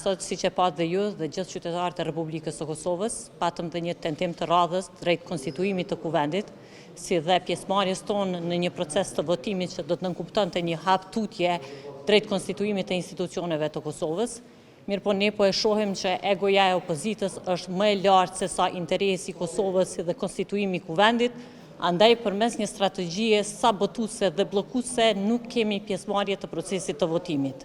sot si që pat dhe ju dhe gjithë qytetarët e Republikës së Kosovës, patëm dhe një tentim të radhës drejt konstituimit të kuvendit, si dhe pjesëmarrjes tonë në një proces të votimit që do të nënkuptonte një hap tutje drejt konstituimit të institucioneve të Kosovës. Mirë po ne po e shohim që egoja e opozitës është më e lartë se sa interesi Kosovës dhe konstituimi i kuvendit, andaj përmes një strategjie sabotuese dhe bllokuese nuk kemi pjesëmarrje të procesit të votimit.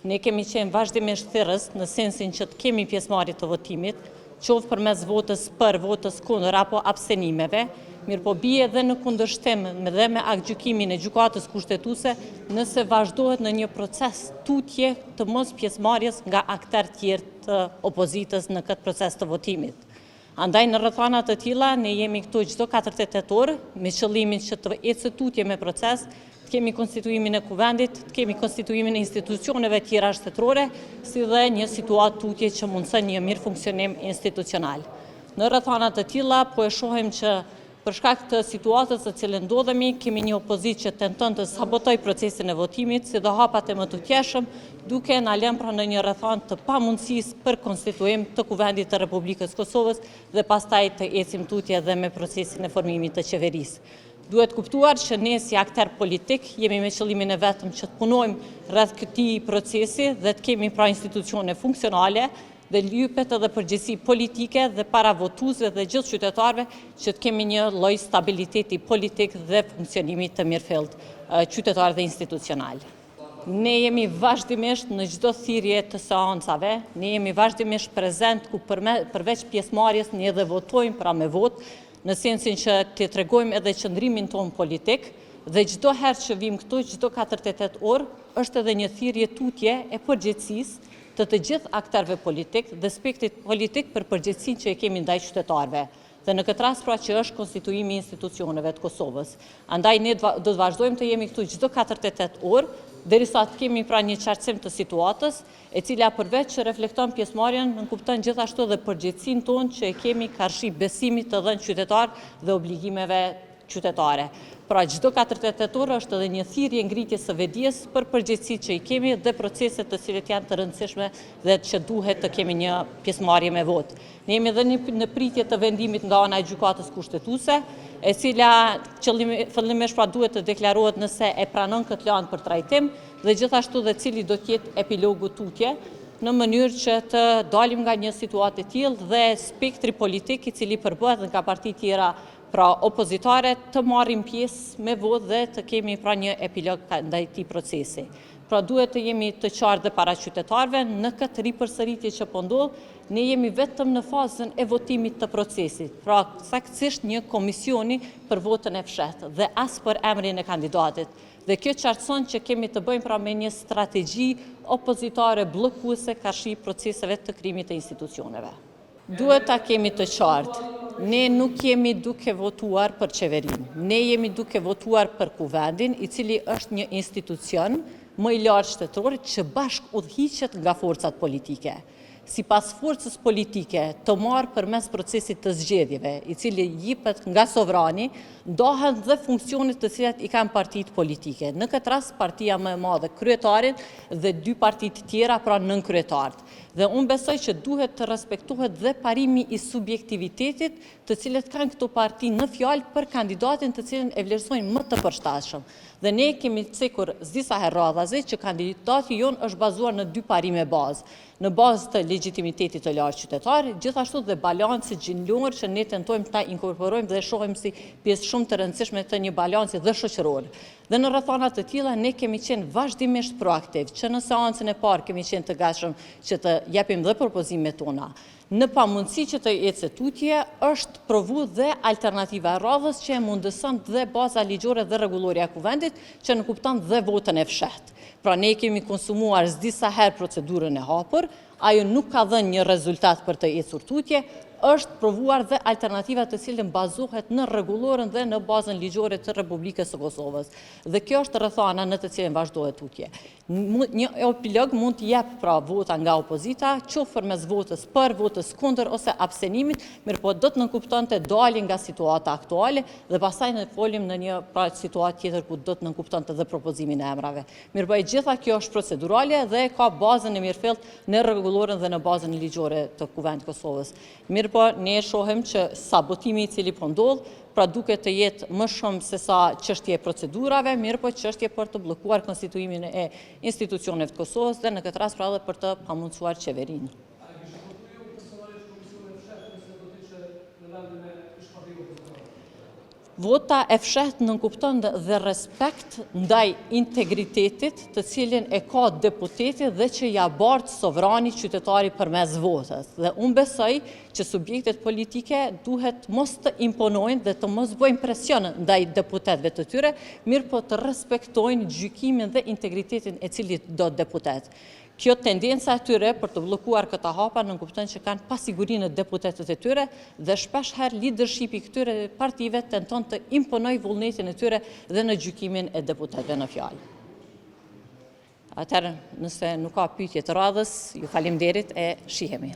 Ne kemi qenë vazhdimisht thirrës në sensin që të kemi pjesëmarrje të votimit, qoftë përmes votës për, votës kundër apo abstenimeve, mirë po bie edhe në kundërshtim dhe me aktgjykimin e gjykatës kushtetuese nëse vazhdohet në një proces tutje të mos pjesëmarrjes nga aktorë tjerë të opozitës në këtë proces të votimit. Andaj në rrethana të tilla ne jemi këtu çdo 48 orë me qëllimin që të ecë tutje me proces, të kemi konstituimin e kuvendit, të kemi konstituimin e institucioneve tjera shtetërore, si dhe një situatë tutje që mundson një mirë funksionim institucional. Në rrethana të tilla po e shohim që për shkak të situatës së cilën ndodhemi, kemi një opozitë që tenton të sabotojë procesin e votimit, si dhe hapat e mëtutjeshëm, duke na lënë pra në një rrethanë të pamundësisë për konstituim të kuvendit të Republikës Kosovës dhe pastaj të ecim tutje dhe me procesin e formimit të qeverisë. Duhet kuptuar që ne si aktor politik jemi me qëllimin e vetëm që të punojmë rreth këtij procesi dhe të kemi pra institucione funksionale dhe lypet edhe përgjegjësi politike dhe para votuesve dhe gjithë qytetarëve që të kemi një lloj stabiliteti politik dhe funksionimi të mirëfillt qytetar dhe institucional. Ne jemi vazhdimisht në çdo thirrje të seancave, ne jemi vazhdimisht prezent ku përveç pjesëmarrjes ne edhe votojmë pra me votë, në sensin që të tregojmë edhe qëndrimin tonë politik dhe çdo herë që vim këtu, çdo 48 orë, është edhe një thirrje tutje e përgjegjësisë të gjithë aktorëve politik dhe spektit politik për përgjegjësinë që e kemi ndaj qytetarëve. Dhe në këtë rast pra që është konstituimi i institucioneve të Kosovës. Andaj ne do të vazhdojmë të jemi këtu çdo 48 orë, derisa të kemi pra një qartësim të situatës, e cila përveç që reflekton pjesëmarrjen, nënkupton gjithashtu edhe përgjegjësinë tonë që e kemi karshi besimit të dhënë qytetar dhe obligimeve qytetare. Pra çdo 48 orë është edhe një thirrje ngritjes së vetdijes për përgjegjësitë që i kemi dhe proceset të cilat janë të rëndësishme dhe që duhet të kemi një pjesëmarrje me votë. Ne jemi edhe në pritje të vendimit nga ana e gjykatës kushtetuese, e cila fillimisht pra duhet të deklarohet nëse e pranon këtë lëndë për trajtim dhe gjithashtu dhe cili do të jetë epilogu tutje, në mënyrë që të dalim nga një situatë e tillë dhe spektri politik i cili përbohet nga parti tjera pra opozitare të marrim pjesë me votë dhe të kemi pra një epilog ndaj këtij procesi. Pra duhet të jemi të qartë dhe para qytetarëve në këtë ripërsëritje që po ndodh, ne jemi vetëm në fazën e votimit të procesit, pra saktësisht një komisioni për votën e fshehtë dhe as për emrin e kandidatit. Dhe kjo qartëson që kemi të bëjmë pra me një strategji opozitare bllokuese karshi proceseve të krijimit të institucioneve. Duhet ta kemi të qartë. Ne nuk jemi duke votuar për qeverinë, ne jemi duke votuar për kuvendin, i cili është një institucion më i lartë shtetëror që bashkë udhëhiqet nga forcat politike. Sipas forcës politike të marrë përmes procesit të zgjedhjeve, i cili jepet nga sovrani, ndahen dhe funksionet të cilat i kanë partitë politike. Në këtë rast partia më e madhe, kryetarin dhe 2 partitë tjera pra nënkryetarët. Dhe unë besoj që duhet të respektohet dhe parimi i subjektivitetit të cilët kanë këto parti në fjalë për kandidatin të cilën e vlerësojnë më të përshtatshëm. Dhe ne kemi cekur disa herë radhazi që kandidati jonë është bazuar në 2 parime bazë. Në bazë të legitimitetit të lartë qytetar, gjithashtu dhe balancit gjinlor që ne tentojmë ta inkorporojmë dhe shohim si pjesë shumë të rëndësishme të një balanci dhe shoqëror. Dhe në rrethana të tilla ne kemi qenë vazhdimisht proaktiv, që në seancën e parë kemi qenë të gatshëm që të japim dhe propozimet tona. Në pamundësi që të ecë tutje, është provu dhe alternativa e radhës që e mundëson dhe baza ligjore dhe rregullorja e kuvendit që nënkupton dhe votën e fshehtë. Pra ne kemi konsumuar disa herë procedurën e hapur, ajo nuk ka dhënë një rezultat për të ecur tutje, është provuar dhe alternativat të cilën bazohet në rregulloren dhe në bazën ligjore të Republikës së Kosovës. Dhe kjo është rrethana në të cilën vazhdohet tutje. Një epilog mund të jep pra vota nga opozita, qoftë përmes votës për, votës kundër ose abstenimit, mirëpo do të nënkuptonte dalje nga situata aktuale dhe pastaj ne folim në një pra situatë tjetër ku do të nënkuptonte dhe propozimin e emrave. Mirëpo e gjitha kjo është procedurale dhe ka bazën e mirëfillt në rregulloren dhe në bazën ligjore të Kuvendit të Kosovës. Mirëpo ne shohim që sabotimi I cili po ndodh, pra duket të jetë më shumë se sa çështje e procedurave, mirëpo çështje për të bllokuar konstituimin e institucioneve të Kosovës dhe në këtë rast pra edhe për të pamundsuar qeverinë. Vota e fshehtë nënkupton dhe respekt ndaj integritetit të cilin e ka deputeti dhe që ja bart sovrani qytetari përmes votës. Dhe unë besoj që subjektet politike duhet mos të imponojnë dhe të mos bëjnë presion ndaj deputetëve të tyre, mirë po të respektojnë gjykimin dhe integritetin e cili do deputet. Kjo tendenca e tyre për të bllokuar këta hapa nënkupton që kanë pasigurinë deputetët e tyre dhe shpesh herë leadershipi këtyre partive tenton të imponojë vullnetin e tyre dhe në gjykimin e deputetëve në fjalë. Atëherë, nëse nuk ka pyetje të radhës, ju faleminderit e shihemi.